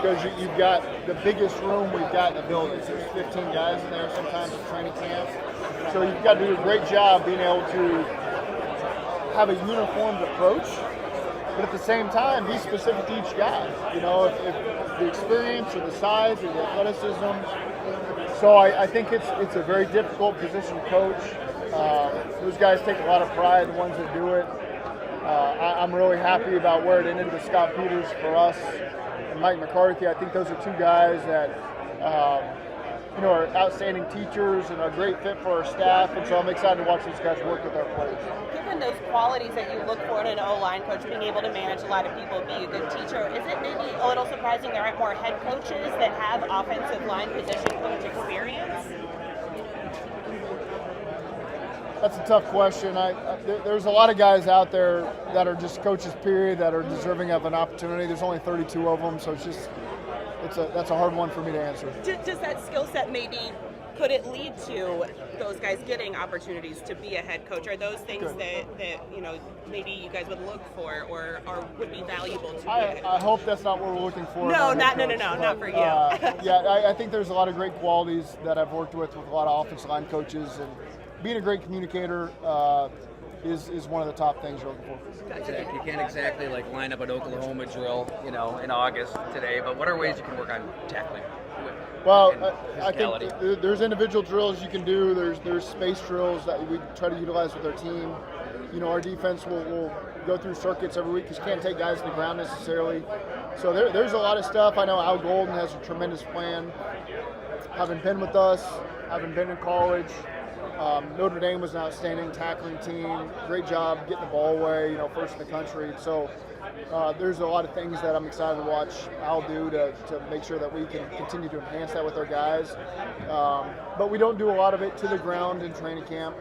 because you've got the biggest room we've got in the building. So there's 15 guys in there sometimes at training camp. So you've got to do a great job being able to have a uniformed approach, but at the same time, be specific to each guy. You know, if the experience or the size or the athleticism. So I think it's a very difficult position to coach. Those guys take a lot of pride, the ones that do it. I'm really happy about where it ended with Scott Peters for us and Mike McCarthy. I think those are two guys that are outstanding teachers and are a great fit for our staff, and so I'm excited to watch these guys work with our players. Given those qualities that you look for in an O-line coach, being able to manage a lot of people, be a good teacher, is it maybe a little surprising there aren't more head coaches that have offensive line position coach experience? That's a tough question. There's a lot of guys out there that are just coaches, period, that are deserving of an opportunity. There's only 32 of them, so that's a hard one for me to answer. Does that skill set maybe, could it lead to those guys getting opportunities to be a head coach? Are those things that maybe you guys would look for or would be valuable to be a head coach? I hope that's not what we're looking for. No, not for you. I think there's a lot of great qualities that I've worked with a lot of offensive line coaches, and being a great communicator is one of the top things you're looking for. Exactly. You can't exactly line up an Oklahoma drill, in August today, but what are ways you can work on tackling? Well, I think there's individual drills you can do. There's space drills that we try to utilize with our team. Our defense will go through circuits every week because you can't take guys to the ground necessarily. So there's a lot of stuff. I know Al Golden has a tremendous plan. Having been with us, having been in college, Notre Dame was an outstanding tackling team. Great job getting the ball away, first in the country. So there's a lot of things that I'm excited to watch Al do to make sure that we can continue to enhance that with our guys. But we don't do a lot of it to the ground in training camp.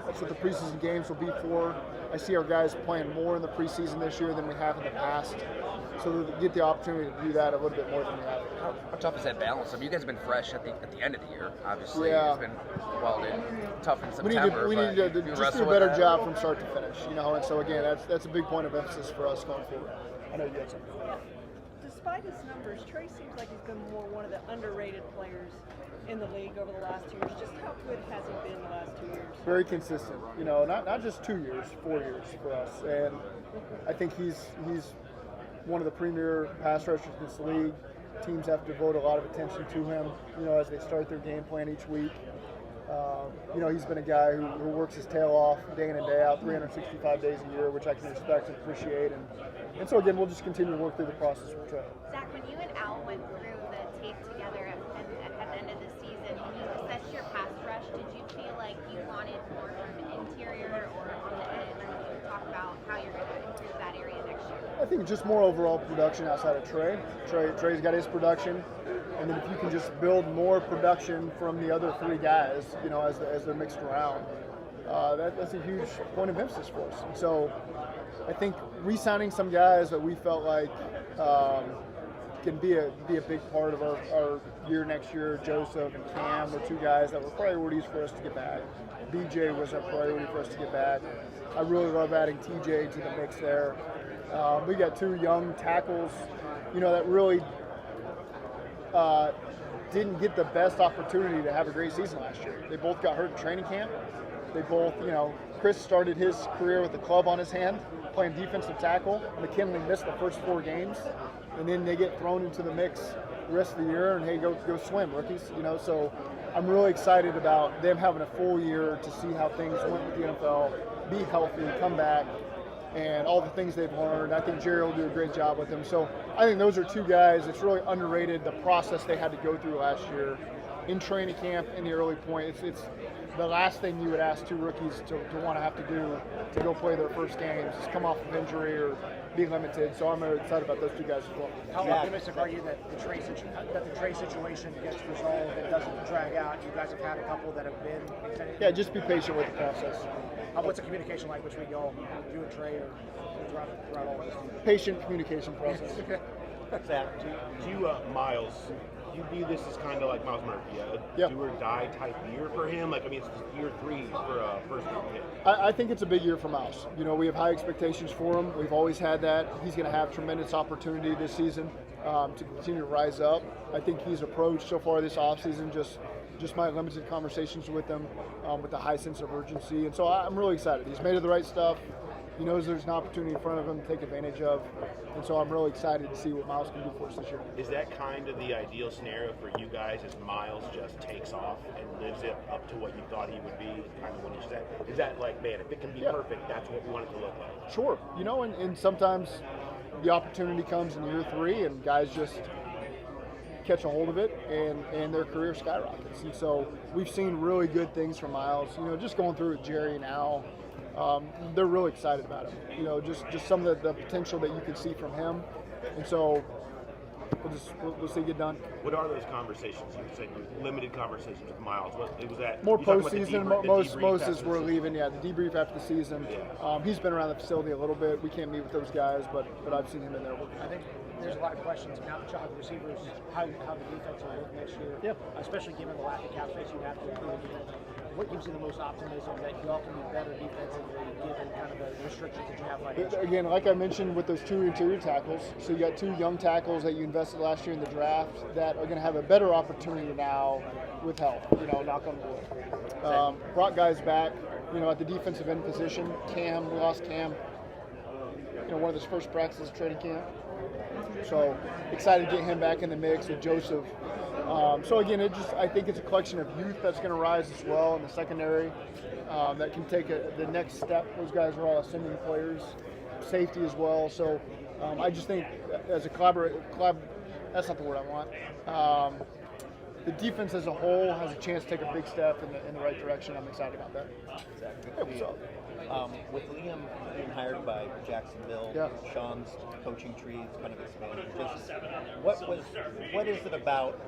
That's what the preseason games will be for. I see our guys playing more in the preseason this year than we have in the past. So we get the opportunity to do that a little bit more than we have. How tough is that balance? I mean, you guys have been fresh at the end of the year, obviously. Yeah. It's been tough in September. We need to just do a better job from start to finish, and so again, that's a big point of emphasis for us going forward. I know you had something. Despite his numbers, Trey seems like he's been more one of the underrated players in the league over the last 2 years. Just how good has he been the last 2 years? Very consistent. Not just 2 years, 4 years for us. And I think he's one of the premier pass rushers in this league. Teams have to devote a lot of attention to him, as they start their game plan each week. He's been a guy who works his tail off day in and day out, 365 days a year, which I can respect and appreciate. And so, again, we'll just continue to work through the process with Trey. Zach, when you and Al went through the tape together at the end of the season, when you assessed your pass rush, did you feel like you wanted more from an interior or on the edge? Or can you talk about how you're going to improve that area next year? I think just more overall production outside of Trey. Trey's got his production. And then if you can just build more production from the other three guys, as they're mixed around, that's a huge point of emphasis for us. And so I think re-signing some guys that we felt like can be a big part of our year next year, Joseph and Cam were two guys that were priorities for us to get back. BJ was a priority for us to get back. I really love adding TJ to the mix there. We got two young tackles, that really didn't get the best opportunity to have a great season last year. They both got hurt in training camp. They both, Chris started his career with a club on his hand, playing defensive tackle. McKinley missed the first 4 games, and then they get thrown into the mix the rest of the year, and hey, go swim, rookies. So I'm really excited about them having a full year to see how things went with the NFL, be healthy, come back, and all the things they've learned. I think Jerry will do a great job with them. So I think those are two guys. It's really underrated, the process they had to go through last year in training camp in the early point. It's the last thing you would ask two rookies to want to have to do to go play their first games is come off of injury or be limited. So I'm really excited about those two guys as well. How optimistic are you that the Trey situation gets resolved and doesn't drag out? You guys have had a couple that have been extended. Yeah, just be patient with the process. What's the communication like between y'all, you and Trey, or throughout all this? Patient communication process. Zach, to Miles, you view this as kind of like Miles Murphy, a do or die type year for him? It's year 3 for a first-round pick. I think it's a big year for Miles. We have high expectations for him. We've always had that. He's going to have tremendous opportunity this season. to continue to rise up. I think he's approached so far this offseason just my limited conversations with him with a high sense of urgency. And so I'm really excited. He's made of the right stuff. He knows there's an opportunity in front of him to take advantage of. And so I'm really excited to see what Miles can do for us this year. Is that kind of the ideal scenario for you guys as Miles just takes off and lives it up to what you thought he would be, kind of what you said? Is that like, man, if it can be perfect, that's what we want it to look like? Sure. And sometimes the opportunity comes in year 3 and guys just catch a hold of it and their career skyrockets. And so we've seen really good things from Miles. Just going through with Jerry now, they're really excited about him. Just some of the potential that you can see from him. And so we'll see it get done. What are those conversations? You were saying limited conversations with Miles. What was that? More postseason. Most as we're leaving. Yeah, the debrief after the season. Yeah. He's been around the facility a little bit. We can't meet with those guys, but I've seen him in there working. I think there's a lot of questions now that you have receivers, how the defense will look next year. Yeah. Especially given the lack of cap space you have to improve defense. What gives you the most optimism that you all can be better defensively given kind of the restrictions that you have right now? Again, like I mentioned with those 2 interior tackles, so you got 2 young tackles that you invested last year in the draft that are going to have a better opportunity now with help, knock on wood. Brought guys back, at the defensive end position. Cam, we lost Cam, one of his first practices training camp. So excited to get him back in the mix with Joseph. So again, I think it's a collection of youth that's going to rise as well in the secondary that can take the next step. Those guys are all ascending players, safety as well. So I just think as a that's not the word I want. The defense as a whole has a chance to take a big step in the right direction. I'm excited about that. Exactly. Hey, what's up? With Liam being hired by Jacksonville, Sean's coaching tree is kind of expanded. Just what is it about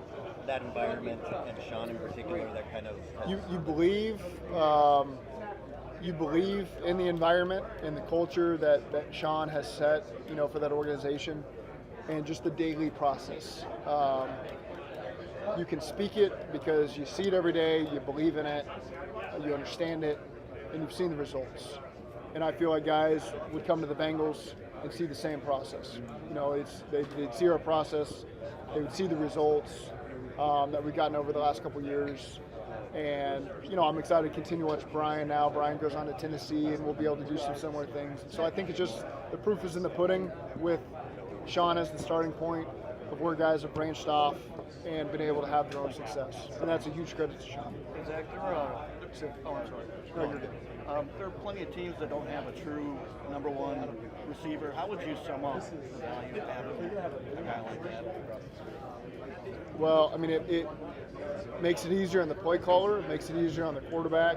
that environment and Sean in particular that kind of you believe in the environment and the culture that Sean has set, for that organization, and just the daily process. You can speak it because you see it every day, you believe in it, you understand it, and you've seen the results. And I feel like guys would come to the Bengals and see the same process. They'd see our process, they would see the results that we've gotten over the last couple years. And, I'm excited to continue to watch Brian now. Brian goes on to Tennessee and we'll be able to do some similar things. So I think it's just the proof is in the pudding with Sean as the starting point of where guys have branched off and been able to have their own success. And that's a huge credit to Sean. Zach, I'm sorry. No, you're good. There are plenty of teams that don't have a true number 1 receiver. How would you sum up the value of having a guy like that? Well, it makes it easier on the play caller, it makes it easier on the quarterback,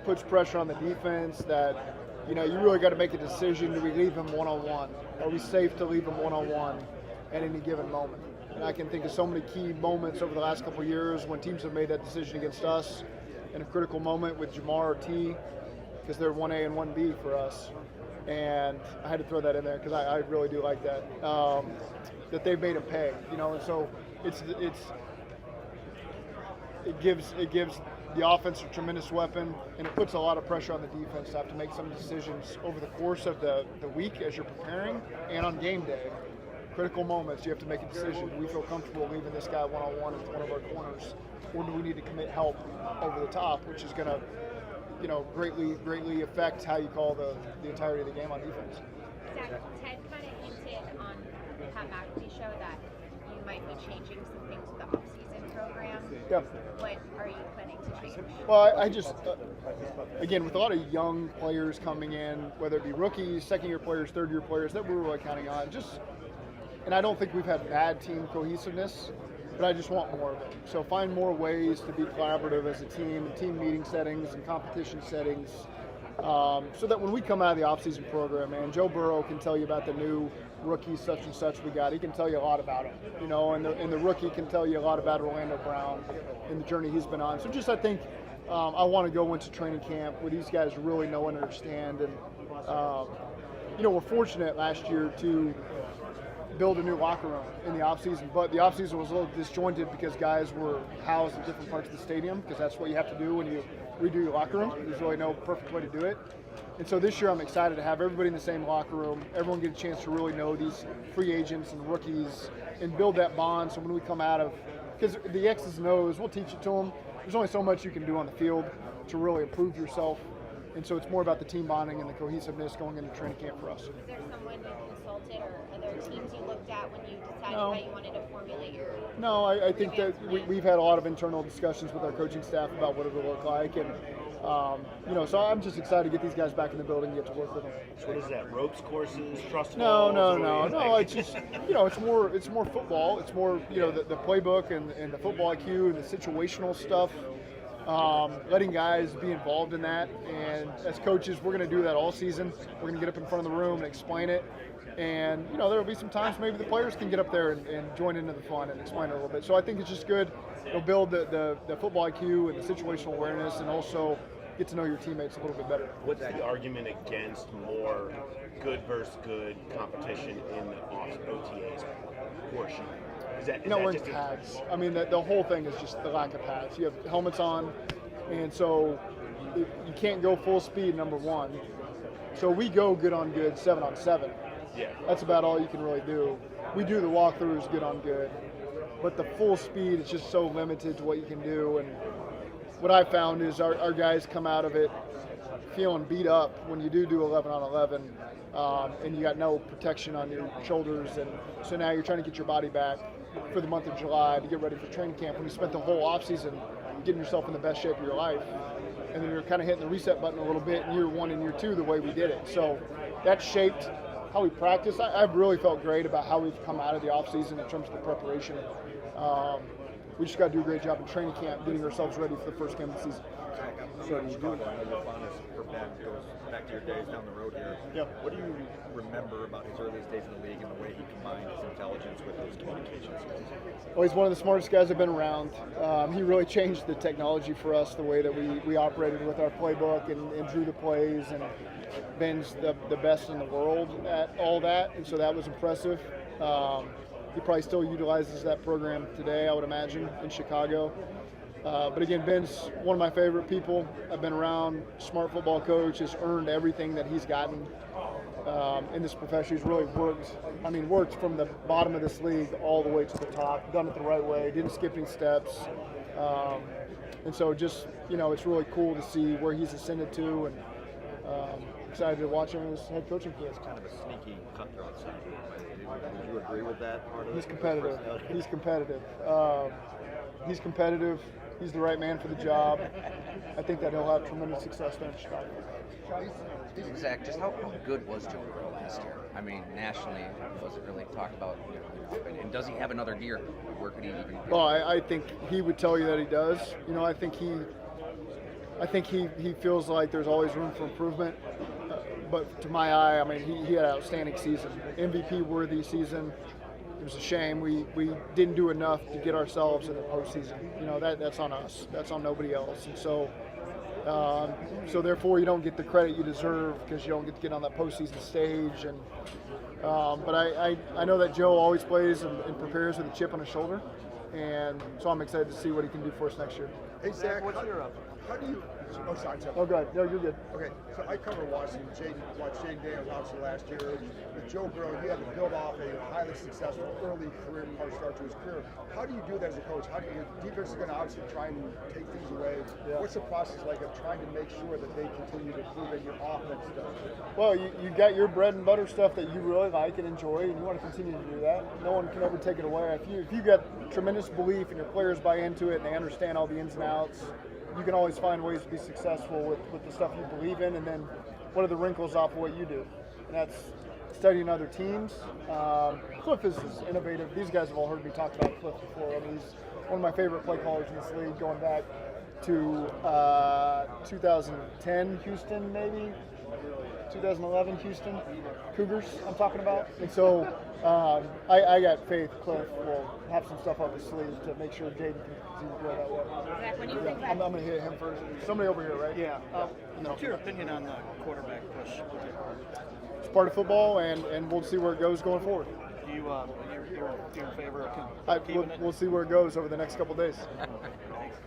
puts pressure on the defense that, you really got to make a decision. Do we leave him one-on-one? Are we safe to leave him one-on-one at any given moment? And I can think of so many key moments over the last couple of years when teams have made that decision against us in a critical moment with Jamar or T, because they're 1A and 1B for us. And I had to throw that in there because I really do like that. That they've made him pay, and so it gives the offense a tremendous weapon, and it puts a lot of pressure on the defense to have to make some decisions over the course of the week as you're preparing and on game day. Critical moments, you have to make a decision. Do we feel comfortable leaving this guy one-on-one as one of our corners, or do we need to commit help over the top, which is going to, greatly affect how you call the entirety of the game on defense. Zach, Ted kind of hinted on the Pat McAfee show that you might be changing some things with the off-season program. Yeah. What are you planning to change? Well, I just, again, with a lot of young players coming in, whether it be rookies, second-year players, third-year players, that we're really counting on. And I don't think we've had bad team cohesiveness, but I just want more of it. So find more ways to be collaborative as a team, team meeting settings and competition settings, so that when we come out of the offseason program, man, Joe Burrow can tell you about the new rookie such and such we got. He can tell you a lot about him, and the rookie can tell you a lot about Orlando Brown and the journey he's been on. So I think I want to go into training camp where these guys really know and understand. And, we're fortunate last year to build a new locker room in the offseason. But the offseason was a little disjointed because guys were housed in different parts of the stadium, because that's what you have to do when you redo your locker room. There's really no perfect way to do it. And so this year I'm excited to have everybody in the same locker room, everyone get a chance to really know these free agents and rookies and build that bond. So when we come out of, because the X's and O's, we'll teach it to them. There's only so much you can do on the field to really improve yourself. And so it's more about the team bonding and the cohesiveness going into training camp for us. Is there someone you consulted or other teams you looked at when you decided how you wanted to formulate your? No, I think that we've had a lot of internal discussions with our coaching staff about what it will look like, and so I'm just excited to get these guys back in the building and get to work with them. So what is that? Ropes courses, trust No. falls? It's just it's more football. It's more the playbook and the football IQ and the situational stuff. Letting guys be involved in that, and as coaches, we're going to do that all season. We're going to get up in front of the room and explain it, and there will be some times maybe the players can get up there and join into the fun and explain it a little bit. So I think it's just good. It'll build the football IQ and the situational awareness, and also get to know your teammates a little bit better. What's the argument against more good versus good competition in the OTAs portion? We're in pads. I mean, the whole thing is just the lack of pads. You have helmets on, and so you can't go full speed, number one. So we go good on good 7-on-7. Yeah. That's about all you can really do. We do the walkthroughs good on good, but the full speed is just so limited to what you can do. And what I found is our guys come out of it feeling beat up when you do 11-on-11, and you got no protection on your shoulders, and so now you're trying to get your body back for the month of July to get ready for training camp when you spent the whole offseason getting yourself in the best shape of your life, and then you're kind of hitting the reset button a little bit in year 1 and year 2 the way we did it. So that shaped how we practice. I've really felt great about how we've come out of the offseason in terms of the preparation. We just got to do a great job in training camp getting ourselves ready for the first game of the season. So you do your fondness for Ben goes back to your days down the road here. Yep. What do you remember about his earliest days in the league and the way he combined his intelligence with his communication skills? Well, he's one of the smartest guys I've been around. He really changed the technology for us, the way that we operated with our playbook and drew the plays. And Ben's the best in the world at all that, and so that was impressive. He probably still utilizes that program today, I would imagine, in Chicago. But again, Ben's one of my favorite people. I've been around, smart football coach, has earned everything that he's gotten in this profession. He's really worked from the bottom of this league all the way to the top, done it the right way, didn't skip any steps. And so just, it's really cool to see where he's ascended to, and excited to watch him in his head coaching career. It's kind of a sneaky cutthroat side. Would you agree with that part of He's competitive. He's competitive. He's the right man for the job. I think that he'll have tremendous success there in Chicago. Zach, just how good was Joe Burrow last year? I mean, nationally, was it really talked about? And does he have another gear? Where could he even go? Well, I think he would tell you that he does. I think he feels like there's always room for improvement. But to my eye, I mean, he had an outstanding season, MVP-worthy season. It was a shame we didn't do enough to get ourselves in the postseason. That's on us. That's on nobody else. And so therefore, you don't get the credit you deserve because you don't get to get on that postseason stage. And but I know that Joe always plays and prepares with a chip on his shoulder, and so I'm excited to see what he can do for us next year. Hey Zach, how do you? Oh, sorry. Oh, good. No, you're good. Okay, so I cover Washington. Watched Jaden Daniels obviously last year. With Joe Burrow, he had to build off a highly successful early career start to his career. How do you do that as a coach? How do your defense is going to obviously try and take things away? Yeah. What's the process like of trying to make sure that they continue to prove that your offense does? Well, you got your bread and butter stuff that you really like and enjoy, and you want to continue to do that. No one can ever take it away. If you got tremendous belief and your players buy into it and they understand all the ins and outs, you can always find ways to be successful with the stuff you believe in. And then what are the wrinkles off of what you do? And that's studying other teams. Cliff is innovative. These guys have all heard me talk about Cliff before. I mean, he's one of my favorite play callers in this league, going back to 2010 Houston, maybe 2011 Houston Cougars I'm talking about. And so I got faith Cliff will have some stuff up his sleeve to make sure Jaden can continue to go that way. Zach, when you think I'm going to hit him first. Somebody over here, right? Yeah. What's your opinion on the quarterback push? It's part of football, and we'll see where it goes going forward. Do you're in favor of keeping it? We'll see where it goes over the next couple days.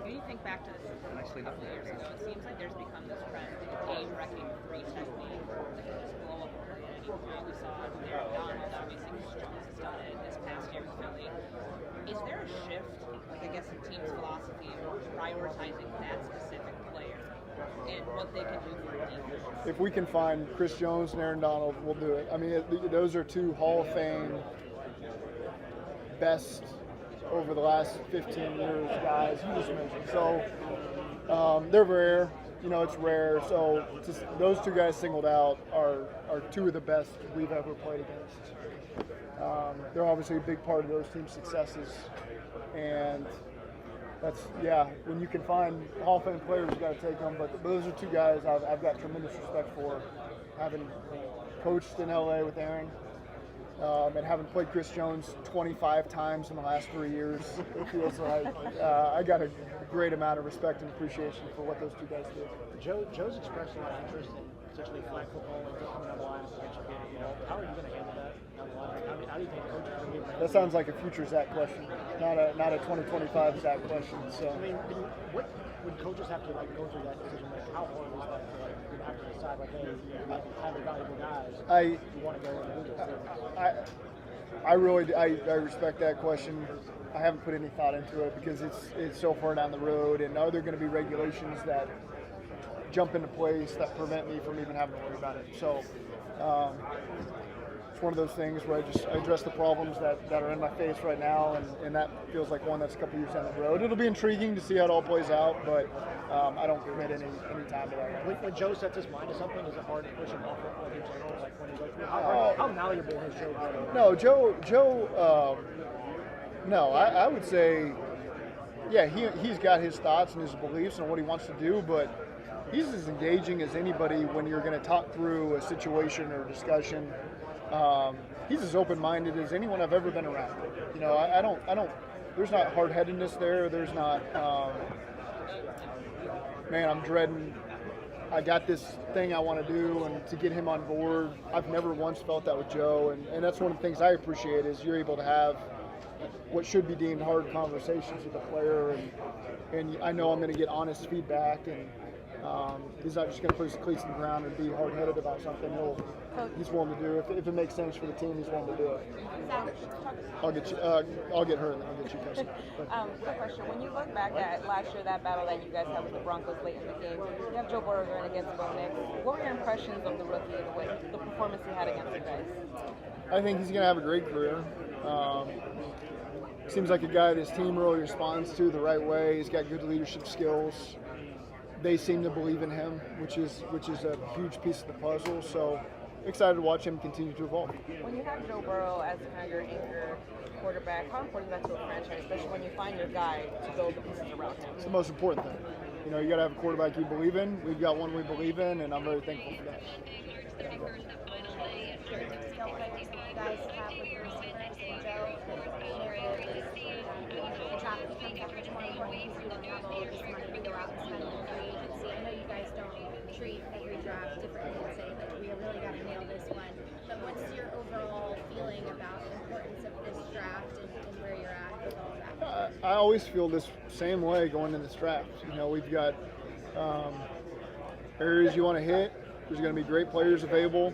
When you think back to this a couple of years ago, it seems like there's become this trend of game-wrecking three technique that can just blow up over at any point. We saw Aaron Donald, obviously, Chris Jones has done it this past year in Philly. Is there a shift, like I guess, in team's philosophy of prioritizing that specific player and what they can do for a defense? If we can find Chris Jones and Aaron Donald, we'll do it. I mean, those are two Hall of Fame best over the last 15 years guys you just mentioned. So they're rare. You know, it's rare. So just those two guys singled out are two of the best we've ever played against. They're obviously a big part of those teams' successes. And that's, when you can find Hall of Fame players, you got to take them. But those are two guys I've got tremendous respect for, having coached in LA with Aaron. And having played Chris Jones 25 times in the last 3 years, it feels like I got a great amount of respect and appreciation for what those two guys do. Joe's expressed a lot of interest in essentially flag football and coming on the line and potentially getting involved. How are you going to handle that on the line? How do you think coaches are going to get that? Sounds like a future Zach question, not a 2025 Zach question. So I mean, what would coaches have to go through that decision? Like, how hard is that to have to decide? Like, hey, we have highly valuable guys. We want to go and do this. I respect that question. I haven't put any thought into it because it's so far down the road. And are there going to be regulations that jump into place that prevent me from even having to worry about it? So it's one of those things where I address the problems that are in my face right now, and that feels like one that's a couple years down the road. It'll be intriguing to see how it all plays out, but I don't commit any time to that. When Joe sets his mind to something, is it hard to push him off of in general? Like when he goes through, how malleable has Joe been? No, Joe. No, I would say, he's got his thoughts and his beliefs and what he wants to do, but he's as engaging as anybody when you're going to talk through a situation or discussion. He's as open-minded as anyone I've ever been around. You know, I don't. There's not hard-headedness there. There's not. Man, I'm dreading. I got this thing I want to do, and to get him on board. I've never once felt that with Joe, and that's one of the things I appreciate is you're able to have what should be deemed hard conversations with a player, and I know I'm going to get honest feedback, and he's not just going to put his cleats in the ground and be hard-headed about something. He's willing to do it. If it makes sense for the team, he's willing to do it. I'll get her, and then I'll get you, Kirsten. Quick question. When you look back at last year, that battle that you guys had with the Broncos late in the game, you have Joe Burrow going against Bo Nix. What were your impressions of the rookie and the performance he had against you guys? I think he's going to have a great career. Seems like a guy that his team really responds to the right way. He's got good leadership skills. They seem to believe in him, which is a huge piece of the puzzle. So excited to watch him continue to evolve. When you have Joe Burrow as kind of your anchor quarterback, how important is that to a franchise, especially when you find your guy to build the pieces around him? It's the most important thing. You know, you got to have a quarterback you believe in. We've got one we believe in, and I'm very thankful for that. I know you guys don't treat every draft differently and say, like, we really got to nail this one. But what's your overall feeling about the importance of this draft and where you're at with all that? I always feel this same way going into this draft. You know, we've got areas you want to hit. There's going to be great players available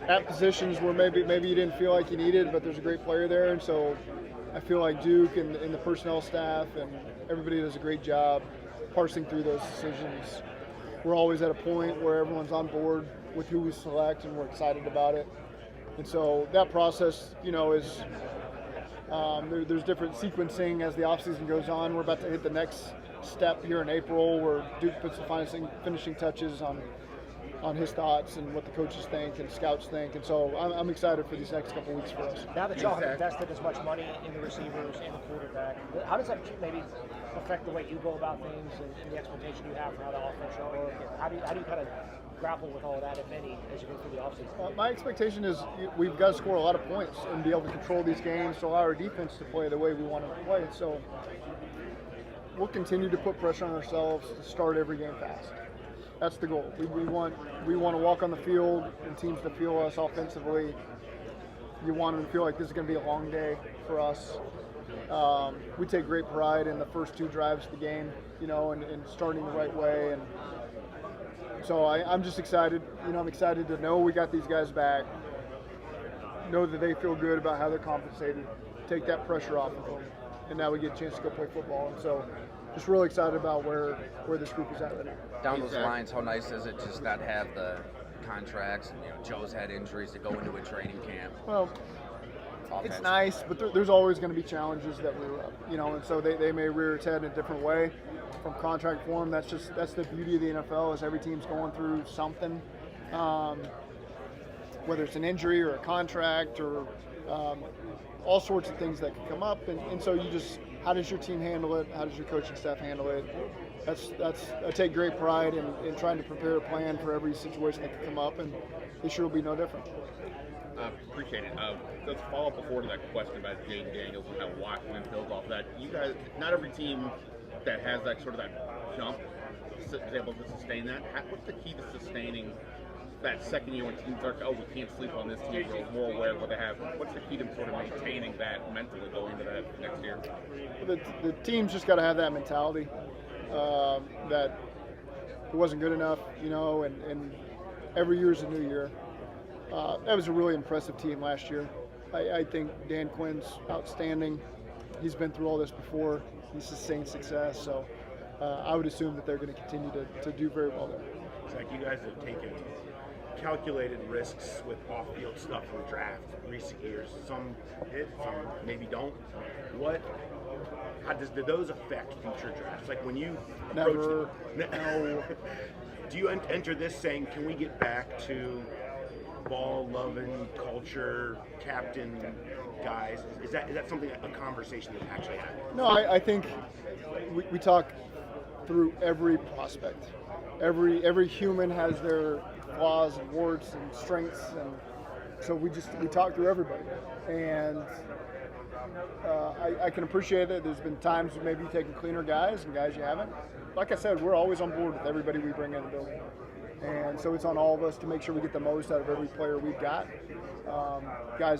at positions where maybe you didn't feel like you needed, but there's a great player there. And so I feel like Duke and the personnel staff and everybody does a great job parsing through those decisions. We're always at a point where everyone's on board with who we select, and we're excited about it. And so that process, you know, is there's different sequencing as the offseason goes on. We're about to hit the next step here in April where Duke puts the finishing touches on his thoughts and what the coaches think and scouts think. And so I'm excited for these next couple weeks for us. Now that y'all have invested as much money in the receivers and the quarterback, how does that maybe affect the way you go about things and the expectation you have for how the offense should work? And how do you kind of grapple with all of that, if any, as you go through the offseason? My expectation is we've got to score a lot of points and be able to control these games to allow our defense to play the way we want to play. So we'll continue to put pressure on ourselves to start every game fast. That's the goal. We want to walk on the field and teams to feel us offensively you want them to feel like this is going to be a long day for us. We take great pride in the first 2 drives of the game, and starting the right way. And so I'm just excited. I'm excited to know we got these guys back, know that they feel good about how they're compensated, take that pressure off of them, and now we get a chance to go play football. And so just really excited about where this group is at right now. Down those lines, how nice is it just not have the contracts? And, Joe's had injuries to go into a training camp. Well, it's nice, but there's always going to be challenges that and so they may rear its head in a different way from contract form. That's the beauty of the NFL is every team's going through something, whether it's an injury or a contract or all sorts of things that can come up. And so how does your team handle it? How does your coaching staff handle it? I take great pride in trying to prepare a plan for every situation that can come up, and this year will be no different. Appreciate it. Let's follow up before to that question about Jaden Daniels and how Washington builds off that. You guys, not every team that has that sort of that jump is able to sustain that. What's the key to sustaining that second year when teams are, we can't sleep on this team, we're more aware of what they have? What's the key to sort of maintaining that mentally going into that next year? The team's just got to have that mentality that it wasn't good enough, and every year is a new year. That was a really impressive team last year. I think Dan Quinn's outstanding. He's been through all this before. He's sustained success, so I would assume that they're going to continue to do very well there. It's like you guys have taken calculated risks with off-field stuff in the draft in recent years. Some hit, some maybe don't. Do those affect future drafts? Like when you Never. No. Do you enter this saying, can we get back to ball-loving culture, captain guys? Is that something, a conversation that actually happened? No, I think we talk through every prospect. Every human has their flaws and warts and strengths, and so we talk through everybody. And I can appreciate that there's been times maybe you've taken cleaner guys and guys you haven't. Like I said, we're always on board with everybody we bring in the building. And so it's on all of us to make sure we get the most out of every player we've got. Guys that